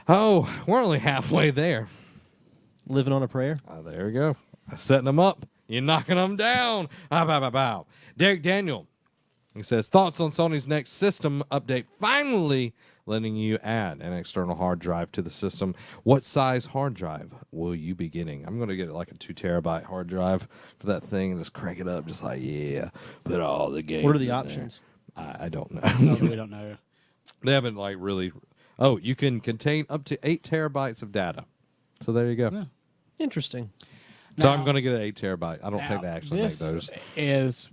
Oh, we're only halfway there. Living on a prayer. There we go. Setting them up. You're knocking them down. Bow, bow, bow, bow. Derek Daniel. He says, thoughts on Sony's next system update finally letting you add an external hard drive to the system. What size hard drive will you be getting? I'm going to get like a 2 terabyte hard drive for that thing and just crank it up. Just like, yeah, put all the games. What are the options? I don't know. No, we don't know. They haven't like really. Oh, you can contain up to 8 terabytes of data. So there you go. Yeah. Interesting. So Now- I'm going to get an 8 terabyte. I don't think they actually make this those. is,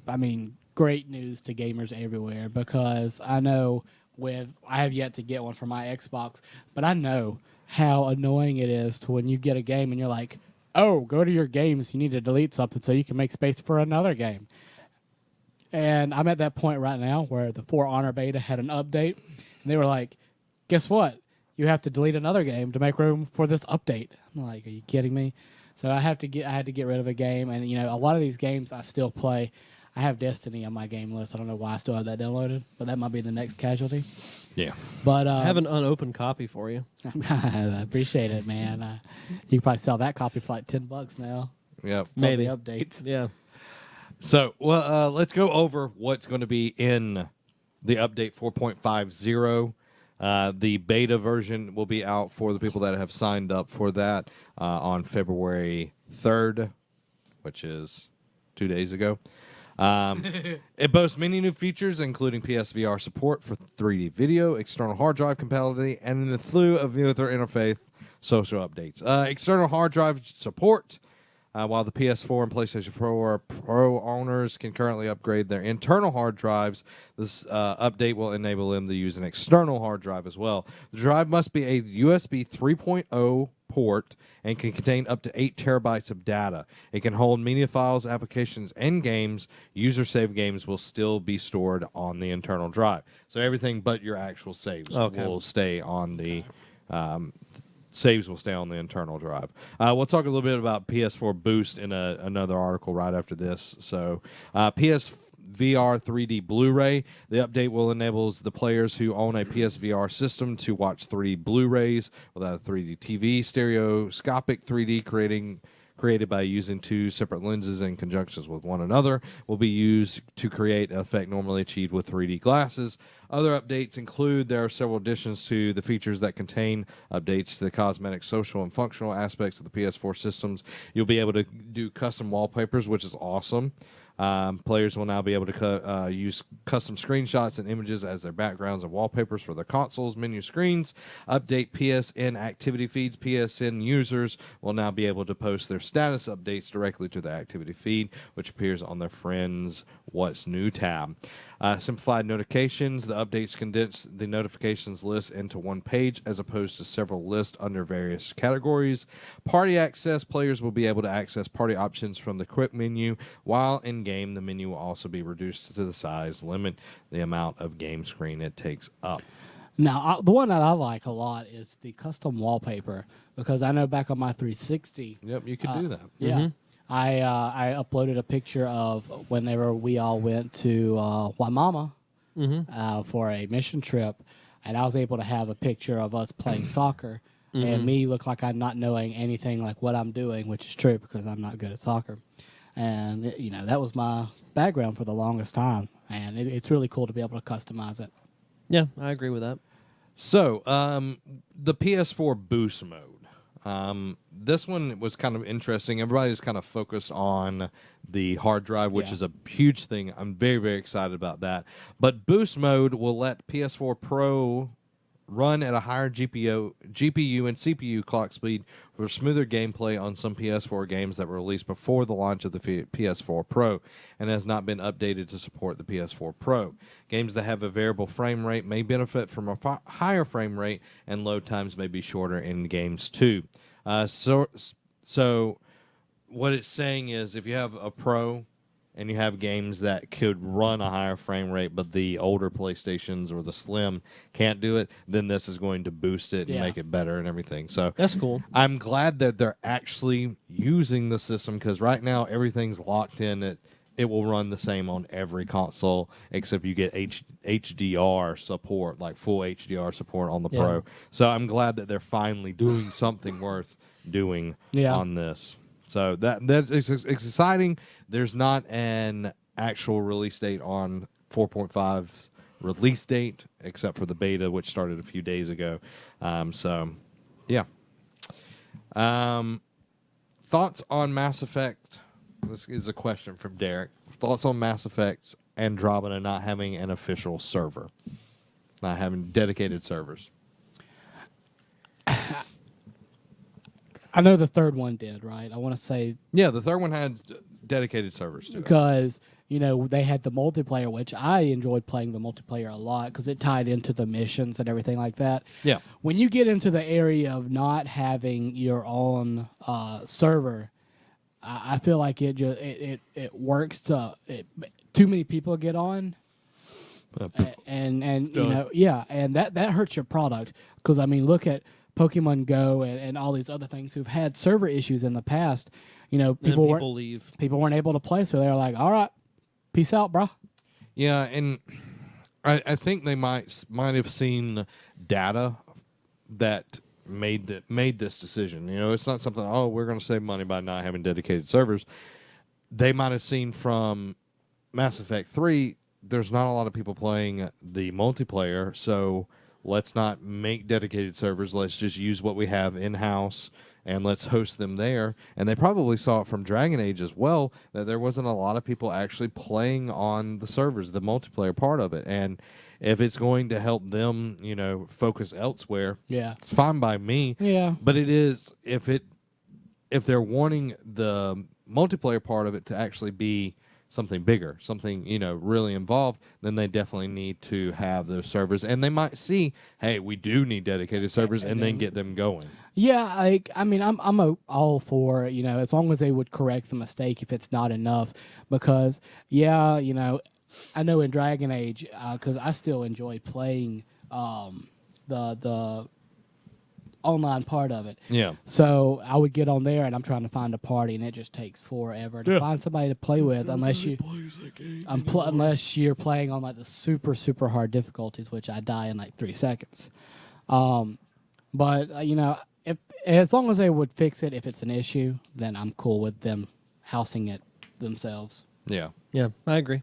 great news to gamers everywhere, because I know I have yet to get one for my Xbox, but I know how annoying it is to when you get a game and you're like, oh, go to your games, you need to delete something so you can make space for another game. And I'm at that point right now where the For Honor beta had an update, and they were like, guess what? You have to delete another game to make room for this update. I'm like, are you kidding me? So I had to get rid of a game, and a lot of these games I still play. I have Destiny on my game list. I don't know why I still have that downloaded, but that might be the next casualty. Yeah. But I have an unopened copy for you. I appreciate it, man. You can probably sell that copy for like $10 now. Yep. Maybe. All the updates. Yeah. So, let's go over what's going to be in the update 4.50. The beta version will be out for the people that have signed up for that on February 3rd, which is 2 days ago. It boasts many new features, including PSVR support for 3D video, external hard drive compatibility, and in a slew of user interface social updates. External hard drive support. While the PS4 and PlayStation 4 Pro owners can currently upgrade their internal hard drives, this update will enable them to use an external hard drive as well. The drive must be a USB 3.0 port and can contain up to 8 terabytes of data. It can hold media files, applications, and games. User save games will still be stored on the internal drive. So everything but your actual saves will stay on the saves will stay on the internal drive. We'll talk a little bit about PS4 Boost in another article right after this. So PSVR 3D Blu-ray. The update will enable the players who own a PSVR system to watch 3D Blu-rays without a 3D TV, stereoscopic 3D created by using 2 separate lenses in conjunction with one another, will be used to create an effect normally achieved with 3D glasses. Other updates include there are several additions to the features that contain updates to the cosmetic, social, and functional aspects of the PS4 systems. You'll be able to do custom wallpapers, which is awesome. Players will now be able to use custom screenshots and images as their backgrounds and wallpapers for their consoles, menu screens. Update PSN activity feeds. PSN users will now be able to post their status updates directly to the activity feed, which appears on their Friends What's New tab. Simplified notifications. The updates condense the notifications list into one page as opposed to several lists under various categories. Party access. Players will be able to access party options from the quick menu. While in game, the menu will also be reduced to the size, limit the amount of game screen it takes up. Now, the one that I like a lot is the custom wallpaper, because I know back on my 360. Yep, you could do that. Yeah. Mm-hmm. I uploaded a picture of whenever we all went to Waimama for a mission trip, and I was able to have a picture of us playing soccer, and me look like I'm not knowing anything like what I'm doing, which is true because I'm not good at soccer. And, that was my background for the longest time, and it's really cool to be able to customize it. Yeah, I agree with that. So, the PS4 Boost mode. This one was kind of interesting. Everybody's kind of focused on the hard drive, which is a huge thing. I'm very, very excited about that. But Boost mode will let PS4 Pro run at a higher GPU and CPU clock speed for smoother gameplay on some PS4 games that were released before the launch of the PS4 Pro and has not been updated to support the PS4 Pro. Games that have a variable frame rate may benefit from a higher frame rate, and load times may be shorter in games too. So what it's saying is if you have a Pro and you have games that could run a higher frame rate, but the older PlayStations or the Slim can't do it, then this is going to boost it and make it better and everything. So That's cool. I'm glad that they're actually using the system, because right now everything's locked in at it will run the same on every console, except you get HDR support, like full HDR support on the Yeah. Pro. So I'm glad that they're finally doing something worth doing on this. So that's it's exciting. There's not an actual release date on 4.5's release date, except for the beta, which started a few days ago. So, yeah. Thoughts on Mass Effect? This is a question from Derek. Thoughts on Mass Effect Andromeda not having an official server, not having dedicated servers? I know the third one did, right? I want to say Yeah, the third one had dedicated servers to it. because they had the multiplayer, which I enjoyed playing the multiplayer a lot because it tied into the missions and everything like that. Yeah. When you get into the area of not having your own server, I feel like it works to too many people get on. And and that hurts your product because I mean look at Pokemon Go and all these other things who've had server issues in the past. People leave. People weren't able to play, so they're like, "All right, peace out, bro." Yeah, and I think they might have seen data that made this decision. It's not something. Oh, we're going to save money by not having dedicated servers. They might have seen from Mass Effect 3. There's not a lot of people playing the multiplayer, so let's not make dedicated servers. Let's just use what we have in-house, and let's host them there. And they probably saw it from Dragon Age as well, that there wasn't a lot of people actually playing on the servers, the multiplayer part of it. And if it's going to help them, focus elsewhere, Yeah, it's fine by me. yeah, But it is, if they're wanting the multiplayer part of it to actually be something bigger, something, really involved, then they definitely need to have those servers. And they might see, hey, we do need dedicated servers, and then get them going. yeah. I'm all for as long as they would correct the mistake if it's not enough, because I know in Dragon Age because I still enjoy playing the online part of it. Yeah. So I would get on there and I'm trying to find a party and it just takes forever to find somebody to play with unless you're playing on like the super super hard difficulties, which I die in like 3 seconds. But if as long as they would fix it if it's an issue, then I'm cool with them housing it themselves. Yeah. Yeah, I agree.